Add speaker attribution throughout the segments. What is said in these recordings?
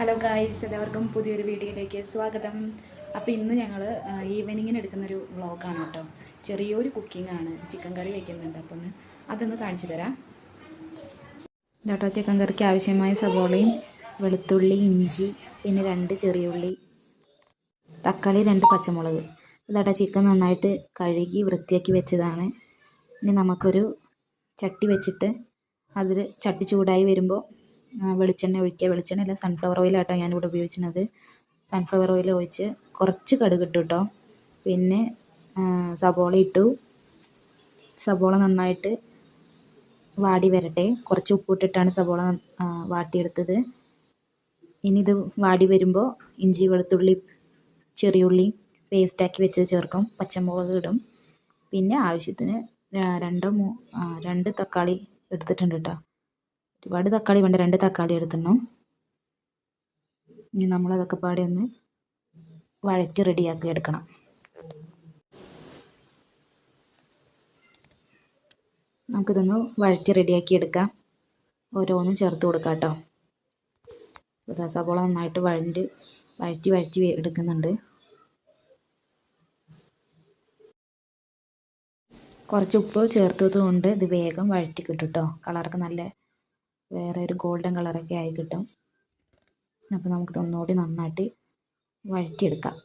Speaker 1: Hello guys, എല്ലാവർക്കും പുതിയൊരു വീഡിയോയിലേക്ക് സ്വാഗതം. അപ്പോൾ ഇന്ന് ഞങ്ങൾ ഈവനിങ്ങിന് എടുക്കുന്നൊരു വ്ളോഗാണ് കേട്ടോ. ചെറിയൊരു കുക്കിംഗ് ആണ്. ചിക്കൻ കറി വയ്ക്കുന്നുണ്ട്, അപ്പോൾ അതൊന്ന് കാണിച്ചു തരാം കേട്ടോ. ചിക്കൻ കറിക്ക് ആവശ്യമായ സവോളയും വെളുത്തുള്ളി, ഇഞ്ചി, പിന്നെ 2 ചെറിയ ഉള്ളി, തക്കാളി, 2 പച്ചമുളക്. ഇതാട്ടോ ചിക്കൻ നന്നായിട്ട് കഴുകി വൃത്തിയാക്കി വെച്ചതാണ്. ഇനി നമുക്കൊരു ചട്ടി വെച്ചിട്ട് അതിൽ ചട്ടി ചൂടായി വരുമ്പോൾ വെളിച്ചെണ്ണ ഒഴിക്കുക. വെളിച്ചെണ്ണ അല്ല, സൺഫ്ലവർ ഓയിലാട്ടോ ഞാനിവിടെ ഉപയോഗിക്കുന്നത്. സൺഫ്ലവർ ഓയിൽ ഒഴിച്ച് കുറച്ച് കടുക് ഇട്ടു കേട്ടോ. പിന്നെ സവോള ഇട്ടു. സവോള നന്നായിട്ട് വാടി വരട്ടെ. കുറച്ച് ഉപ്പിട്ടിട്ടാണ് സവോള വാട്ടിയെടുത്തത്. ഇനി ഇത് വാടി വരുമ്പോൾ ഇഞ്ചി, വെളുത്തുള്ളി, ചെറിയുള്ളി പേസ്റ്റാക്കി വെച്ചത് ചേർക്കും. പച്ചമുളക് ഇടും. പിന്നെ ആവശ്യത്തിന് 2 തക്കാളി എടുത്തിട്ടുണ്ട് കേട്ടോ. ഒരുപാട് തക്കാളി വേണ്ട, 2 തക്കാളി എടുത്തിടണം. ഇനി നമ്മളതൊക്കെ പാടെ ഒന്ന് വഴറ്റി റെഡിയാക്കി എടുക്കണം. നമുക്കിതൊന്ന് വഴറ്റി റെഡിയാക്കി എടുക്കാം. ഓരോന്നും ചേർത്ത് കൊടുക്കാം കേട്ടോ. സവോള നന്നായിട്ട് വഴറ്റി എടുക്കുന്നുണ്ട്. കുറച്ച് ഉപ്പ് ചേർത്തത് കൊണ്ട് ഇത് വേഗം വഴറ്റി കിട്ടും കേട്ടോ. കളറൊക്കെ നല്ല വേറെ ഒരു ഗോൾഡൻ കളറൊക്കെ ആയി കിട്ടും. അപ്പോൾ നമുക്ക് ഒന്നുകൂടി നന്നായിട്ട് വഴറ്റിയെടുക്കാം.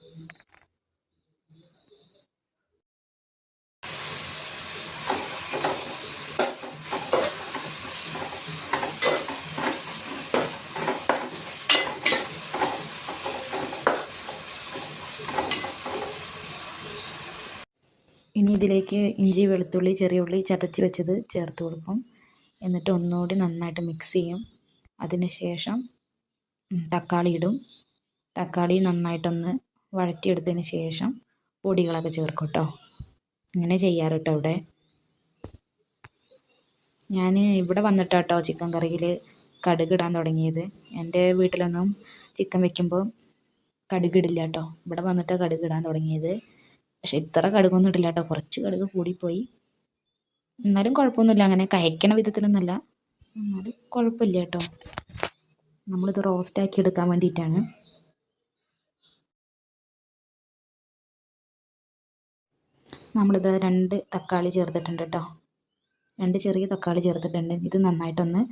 Speaker 1: ഇനി ഇതിലേക്ക് ഇഞ്ചി, വെളുത്തുള്ളി, ചെറിയ ഉള്ളി ചതച്ച് വെച്ചത് ചേർത്ത് കൊടുക്കും. എന്നിട്ട് ഒന്നുകൂടി നന്നായിട്ട് മിക്സ് ചെയ്യും. അതിന് ശേഷം തക്കാളി ഇടും. തക്കാളി നന്നായിട്ടൊന്ന് വഴറ്റിയെടുത്തതിന് ശേഷം പൊടികളൊക്കെ ചേർക്കും കേട്ടോ. ഇങ്ങനെ ചെയ്യാറ് കേട്ടോ. ഞാൻ ഇവിടെ വന്നിട്ടാട്ടോ ചിക്കൻ കറിയിൽ കടുക് ഇടാൻ തുടങ്ങിയത്. എൻ്റെ വീട്ടിലൊന്നും ചിക്കൻ വെക്കുമ്പോൾ കടുകിടില്ല കേട്ടോ. ഇവിടെ വന്നിട്ടാണ് കടുക് ഇടാൻ തുടങ്ങിയത്. പക്ഷെ ഇത്ര കടുകൊന്നും ഇടില്ല കേട്ടോ. കുറച്ച് കടുക് കൂടിപ്പോയി. എന്നാലും കുഴപ്പമൊന്നുമില്ല. അങ്ങനെ കഴിക്കണ വിധത്തിലൊന്നുമല്ല, എന്നാലും കുഴപ്പമില്ല കേട്ടോ. നമ്മളിത് റോസ്റ്റാക്കി എടുക്കാൻ വേണ്ടിയിട്ടാണ്. നമ്മളിത് 2 തക്കാളി ചേർത്തിട്ടുണ്ട് കേട്ടോ. 2 ചെറിയ തക്കാളി ചേർത്തിട്ടുണ്ട്. ഇത് നന്നായിട്ടൊന്ന്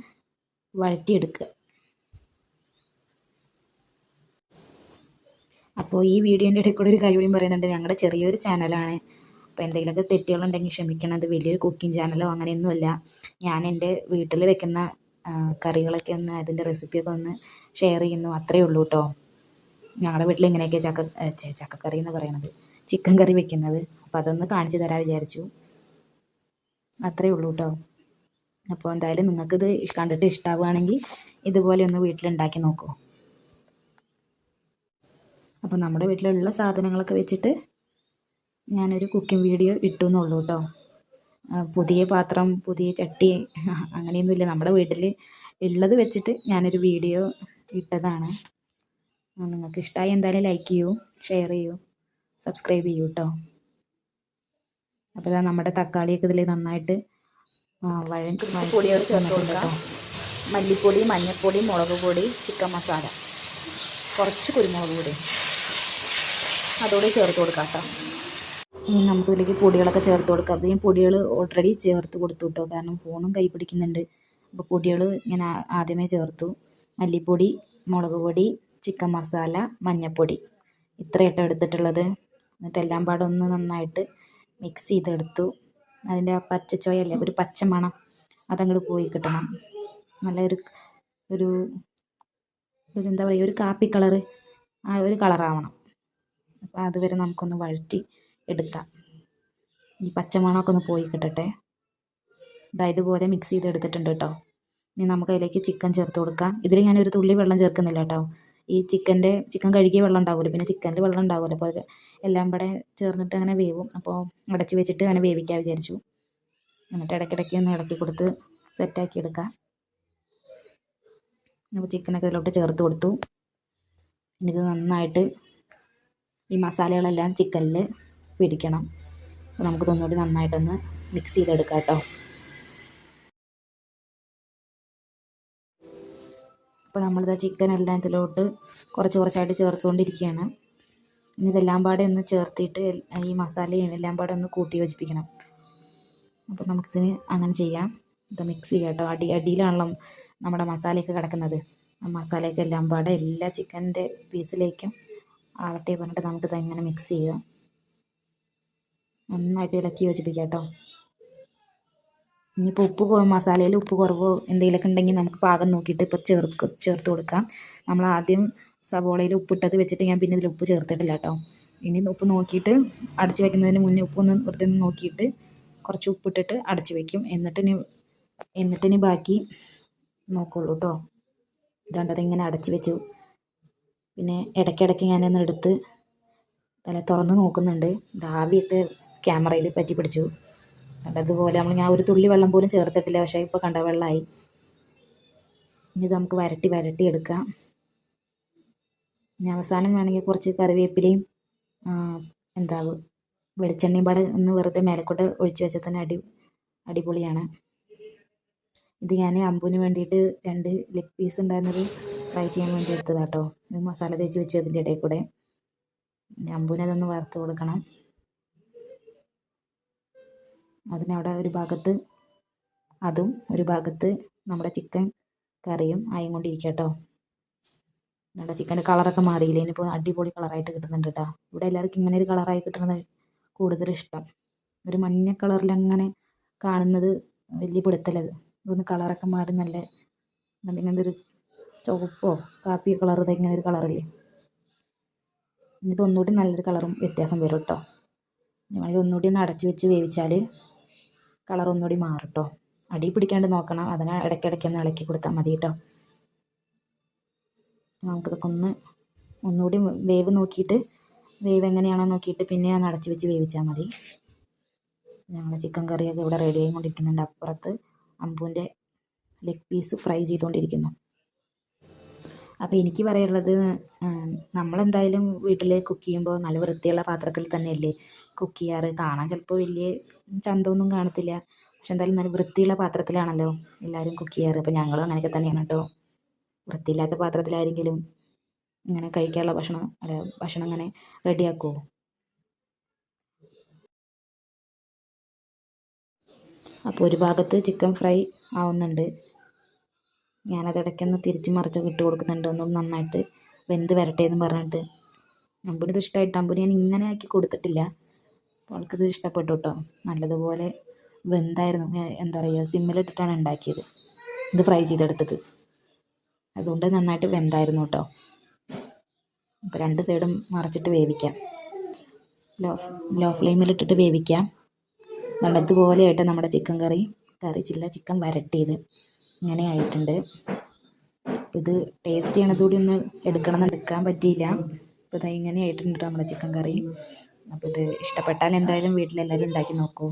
Speaker 1: വഴറ്റിയെടുക്കുക. അപ്പോൾ ഈ വീഡിയോൻ്റെ ഇടയിൽ കൂടെ ഒരു കാര്യം കൂടി പറയുന്നുണ്ട്. ഞങ്ങളുടെ ചെറിയൊരു ചാനലാണ്. അപ്പോൾ എന്തെങ്കിലുമൊക്കെ തെറ്റുകളുണ്ടെങ്കിൽ ക്ഷമിക്കണം. അത് വലിയൊരു കുക്കിംഗ് ചാനലോ അങ്ങനെയൊന്നുമല്ല. ഞാൻ എൻ്റെ വീട്ടിൽ വെക്കുന്ന കറികളൊക്കെ ഒന്ന് അതിൻ്റെ റെസിപ്പിയൊക്കെ ഒന്ന് ഷെയർ ചെയ്യുന്നു, അത്രയേ ഉള്ളൂ കേട്ടോ. ഞങ്ങളുടെ വീട്ടിൽ ഇങ്ങനെയൊക്കെ ചക്കക്കറി എന്ന് പറയണത്, ചിക്കൻ കറി വെക്കുന്നത്. അപ്പോൾ അതൊന്ന് കാണിച്ചു തരാൻ വിചാരിച്ചു, അത്രയേ ഉള്ളൂ കേട്ടോ. അപ്പോൾ എന്തായാലും നിങ്ങൾക്കിത് കണ്ടിട്ട് ഇഷ്ടമാവുകയാണെങ്കിൽ ഇതുപോലെ ഒന്ന് വീട്ടിലുണ്ടാക്കി നോക്കൂ. അപ്പോൾ നമ്മുടെ വീട്ടിലുള്ള സാധനങ്ങളൊക്കെ വെച്ചിട്ട് ഞാനൊരു കുക്കിംഗ് വീഡിയോ ഇട്ടു എന്നുള്ളൂ കേട്ടോ. പുതിയ പാത്രം, പുതിയ ചട്ടി അങ്ങനെയൊന്നുമില്ല. നമ്മുടെ വീട്ടിൽ ഉള്ളത് വെച്ചിട്ട് ഞാനൊരു വീഡിയോ ഇട്ടതാണ്. നിങ്ങൾക്ക് ഇഷ്ടമായി എന്തായാലും ലൈക്ക് ചെയ്യൂ, ഷെയർ ചെയ്യൂ, സബ്സ്ക്രൈബ് ചെയ്യൂ കേട്ടോ. അപ്പോൾ നമ്മുടെ തക്കാളിയൊക്കെ ഇതിൽ നന്നായിട്ട് പൊടികൾ ചേർത്ത് കൊടുക്കാം. മല്ലിപ്പൊടി, മഞ്ഞൾപ്പൊടി, മുളക് പൊടി, ചിക്കൻ മസാല, കുറച്ച് കുരുമുളക് പൊടി അതോടെ ചേർത്ത് കൊടുക്കാം കേട്ടോ. ഇനി നമുക്കിതിലേക്ക് പൊടികളൊക്കെ ചേർത്ത് കൊടുക്കാം. അത് ഞാൻ പൊടികൾ ഓൾറെഡി ചേർത്ത് കൊടുത്തു കേട്ടോ. കാരണം ഫോണും കൈ പിടിക്കുന്നുണ്ട്. അപ്പോൾ പൊടികൾ ഞാൻ ആദ്യമേ ചേർത്തു. മല്ലിപ്പൊടി, മുളക് പൊടി, ചിക്കൻ മസാല, മഞ്ഞൾപ്പൊടി, ഇത്രയായിട്ടോ എടുത്തിട്ടുള്ളത്. എന്നിട്ട് എല്ലാം പാടെ ഒന്ന് നന്നായിട്ട് മിക്സ് ചെയ്തെടുത്തു. അതിൻ്റെ ആ പച്ചച്ചോയല്ലേ, ഒരു പച്ച മണം അതങ്ങോട്ട് പോയി കിട്ടണം. നല്ലൊരു എന്താ പറയുക, ഒരു കാപ്പി കളറ്, ആ ഒരു കളറാവണം. അപ്പോൾ അതുവരെ നമുക്കൊന്ന് വഴറ്റി എടുക്കാം. ഈ പച്ചമണമൊക്കെ ഒന്ന് പോയി കിട്ടട്ടെ. ഇതുപോലെ മിക്സ് ചെയ്തെടുത്തിട്ടുണ്ട് കേട്ടോ. ഇനി നമുക്ക് അതിലേക്ക് ചിക്കൻ ചേർത്ത് കൊടുക്കാം. ഇതിൽ ഞാനൊരു തുള്ളി വെള്ളം ചേർക്കുന്നില്ല കേട്ടോ. ഈ ചിക്കൻ കഴുകിയ വെള്ളം ഉണ്ടാവില്ല, പിന്നെ ചിക്കനിൽ വെള്ളം ഉണ്ടാവില്ല. അപ്പോൾ അത് എല്ലാം കൂടെ ചേർന്നിട്ട് അങ്ങനെ വേവും. അപ്പോൾ അടച്ച് വെച്ചിട്ട് അങ്ങനെ വേവിക്കാൻ വിചാരിച്ചു. എന്നിട്ട് ഇടയ്ക്കിടയ്ക്ക് ഒന്ന് ഇളക്കി കൊടുത്ത് സെറ്റാക്കി എടുക്കാം. അപ്പോൾ ചിക്കനൊക്കെ ഇതിലോട്ട് ചേർത്ത് കൊടുത്തു. ഇത് നന്നായിട്ട് ഈ മസാലകളെല്ലാം ചിക്കനിൽ പിടിക്കണം. അപ്പോൾ നമുക്ക് ഒന്നുകൂടി നന്നായിട്ടൊന്ന് മിക്സ് ചെയ്തെടുക്കാം കേട്ടോ. അപ്പോൾ നമ്മളിത് ചിക്കൻ എല്ലാം ഇതിലോട്ട് കുറച്ച് കുറച്ചായിട്ട് ചേർത്തുകൊണ്ടിരിക്കുകയാണ്. ഇനി ഇതെല്ലാം പാടെ ഒന്ന് ചേർത്തിട്ട് ഈ മസാലയും എല്ലാം പാടെ ഒന്ന് കൂട്ടി യോജിപ്പിക്കണം. അപ്പോൾ നമുക്കിതിന് അങ്ങനെ ചെയ്യാം. ഇത് മിക്സ് ചെയ്യാം കേട്ടോ. അടിയിലാണല്ലോ നമ്മുടെ മസാലയൊക്കെ കിടക്കുന്നത്. ആ മസാലയൊക്കെ എല്ലാം പാടെ എല്ലാ ചിക്കൻ്റെ പീസിലേക്കും ആവട്ടെ പറഞ്ഞിട്ട് നമുക്കിത് ഇങ്ങനെ മിക്സ് ചെയ്യാം. നന്നായിട്ട് ഇളക്കി യോജിപ്പിക്കാം കേട്ടോ. ഇനിയിപ്പോൾ മസാലയിൽ ഉപ്പ് കുറവോ എന്തെങ്കിലുമൊക്കെ ഉണ്ടെങ്കിൽ നമുക്ക് പാകം നോക്കിയിട്ട് ഇപ്പോൾ ചേർത്ത് കൊടുക്കാം. നമ്മൾ ആദ്യം സവോളയിൽ ഉപ്പിട്ടത് വെച്ചിട്ട് ഞാൻ പിന്നെ ഇതിൽ ഉപ്പ് ചേർത്തിട്ടില്ല കേട്ടോ. ഇനി ഉപ്പ് നോക്കിയിട്ട് അടച്ച് വെക്കുന്നതിന് മുന്നേ ഉപ്പൊന്ന് വെറുതെ നോക്കിയിട്ട് കുറച്ച് ഉപ്പിട്ടിട്ട് അടച്ച് വെക്കും. എന്നിട്ടിനി ബാക്കി നോക്കുള്ളൂ കേട്ടോ. ഇതാണ്ട് അതിങ്ങനെ അടച്ച് വെച്ചു. പിന്നെ ഇടയ്ക്കിടയ്ക്ക് ഞാനൊന്ന് എടുത്ത് തുറന്ന് നോക്കുന്നുണ്ട്. ആവിയൊക്കെ ക്യാമറയിൽ പറ്റി പിടിച്ചു. അതുപോലെ ഞാൻ ഒരു തുള്ളി വെള്ളം പോലും ചേർത്തിട്ടില്ല. പക്ഷേ ഇപ്പോൾ കണ്ട വെള്ളമായി. ഇനി ഇത് നമുക്ക് വരട്ടി എടുക്കാം. ഇനി അവസാനം വേണമെങ്കിൽ കുറച്ച് കറിവേപ്പിലയും വെളിച്ചെണ്ണയും പാടെ ഒന്ന് വെറുതെ മേലെക്കൂടെ ഒഴിച്ച് വെച്ചാൽ തന്നെ അടിപൊളിയാണ്. ഇത് ഞാൻ അമ്പുവിന് വേണ്ടിയിട്ട് 2 ലെഗ് പീസ് ഉണ്ടായിരുന്നത് ഫ്രൈ ചെയ്യാൻ വേണ്ടി എടുത്തതാണ് കേട്ടോ. ഇത് മസാല തേച്ച് വെച്ചു അതിൻ്റെ ഇടയിൽ കൂടെ. അമ്പുവിന് അതൊന്ന് വറുത്ത് കൊടുക്കണം. അതിനവിടെ ഒരു ഭാഗത്ത് അതും ഒരു ഭാഗത്ത് നമ്മുടെ ചിക്കൻ കറിയും ആയും കൊണ്ടിരിക്കുക കേട്ടോ. നമ്മുടെ ചിക്കൻ്റെ കളറൊക്കെ മാറിയില്ലേ. ഇനിയിപ്പോൾ അടിപൊളി കളറായിട്ട് കിട്ടുന്നുണ്ട് കേട്ടോ. ഇവിടെ എല്ലാവർക്കും ഇങ്ങനെ ഒരു കളറായി കിട്ടുന്നത് കൂടുതൽ ഇഷ്ടം. ഒരു മഞ്ഞ കളറിൽ അങ്ങനെ കാണുന്നത് വലിയ പിടുത്തല്ലത്. ഇതൊന്ന് കളറൊക്കെ മാറി നല്ല ഇങ്ങനത്തെ ഒരു ചുവപ്പോ കാപ്പി കളർ ഇങ്ങനെ ഒരു കളറില്ലേ. ഇനിയിപ്പോൾ ഒന്നുകൂടി നല്ലൊരു കളറും വ്യത്യാസം വരും കേട്ടോ. ഞങ്ങൾ ഒന്നുകൂടി ഒന്ന് അടച്ച് വെച്ച് വേവിച്ചാൽ കളർ ഒന്നുകൂടി മാറും കേട്ടോ. അടി പിടിക്കാണ്ട് നോക്കണം. അതിന് ഇടയ്ക്കിടയ്ക്ക് ഒന്ന് ഇളക്കി കൊടുത്താൽ മതി കേട്ടോ. നമുക്കിതൊക്കെ ഒന്നുകൂടി വേവ് നോക്കിയിട്ട് വേവ് എങ്ങനെയാണോ നോക്കിയിട്ട് പിന്നെ ഒന്ന് അടച്ച് വെച്ച് വേവിച്ചാൽ മതി. ഞങ്ങൾ ചിക്കൻ കറിയൊക്കെ ഇവിടെ റെഡി ആയിക്കൊണ്ടിരിക്കുന്നുണ്ട്. അപ്പുറത്ത് അമ്പൂൻ്റെ ലെഗ് പീസ് ഫ്രൈ ചെയ്തുകൊണ്ടിരിക്കുന്നു. അപ്പോൾ എനിക്ക് പറയാനുള്ളത്, നമ്മളെന്തായാലും വീട്ടിൽ കുക്ക് ചെയ്യുമ്പോൾ നല്ല വൃത്തിയുള്ള പാത്രത്തിൽ തന്നെയല്ലേ കുക്ക് ചെയ്യാറ്. കാണാൻ ചിലപ്പോൾ വലിയ ചന്തമൊന്നും കാണത്തില്ല. പക്ഷെ എന്തായാലും നല്ല വൃത്തിയുള്ള പാത്രത്തിലാണല്ലോ എല്ലാവരും കുക്ക് ചെയ്യാറ്. അപ്പോൾ ഞങ്ങളും അങ്ങനെയൊക്കെ തന്നെയാണ് കേട്ടോ. വൃത്തിയില്ലാത്ത പാത്രത്തിലാരെങ്കിലും ഇങ്ങനെ കഴിക്കാനുള്ള ഭക്ഷണം ഇങ്ങനെ റെഡിയാക്കുമോ? അപ്പോൾ ഒരു ഭാഗത്ത് ചിക്കൻ ഫ്രൈ ആവുന്നുണ്ട്. ഞാനത് ഇടയ്ക്കൊന്ന് തിരിച്ച് മറിച്ചൊക്കെ ഇട്ട് കൊടുക്കുന്നുണ്ട്. ഒന്നും നന്നായിട്ട് വെന്ത് വരട്ടെ എന്ന് പറഞ്ഞിട്ട്. അമ്പൂനിത് ഇഷ്ടമായിട്ട് അമ്പൂന് ഞാൻ ഇങ്ങനെ ആക്കി കൊടുത്തിട്ടില്ല. അപ്പോൾ അവൾക്കിത് ഇഷ്ടപ്പെട്ടു കേട്ടോ. നല്ലതുപോലെ വെന്തായിരുന്നു. എന്താ പറയുക, സിമ്മിലിട്ടിട്ടാണ് ഉണ്ടാക്കിയത്, ഇത് ഫ്രൈ ചെയ്തെടുത്തത്. അതുകൊണ്ട് നന്നായിട്ട് വെന്തായിരുന്നു കേട്ടോ. അപ്പോൾ 2 സൈഡും മറിച്ചിട്ട് വേവിക്കാം. ലോ ഫ്ലെയിമിലിട്ടിട്ട് വേവിക്കാം. ഇതുപോലെയായിട്ട് നമ്മുടെ ചിക്കൻ ചിക്കൻ വരട്ടിയത് ഇങ്ങനെ ആയിട്ടുണ്ട്. ഇത് ടേസ്റ്റ് ചെയ്യണതുകൂടി ഒന്ന് എടുക്കാൻ പറ്റിയില്ല. അപ്പോൾ ഇത് ഇങ്ങനെ ആയിട്ടുണ്ട് നമ്മുടെ ചിക്കൻ കറി. അപ്പോൾ ഇത് ഇഷ്ടപ്പെട്ടാൽ എന്തായാലും വീട്ടിലെല്ലാവരും ഉണ്ടാക്കി നോക്കൂ.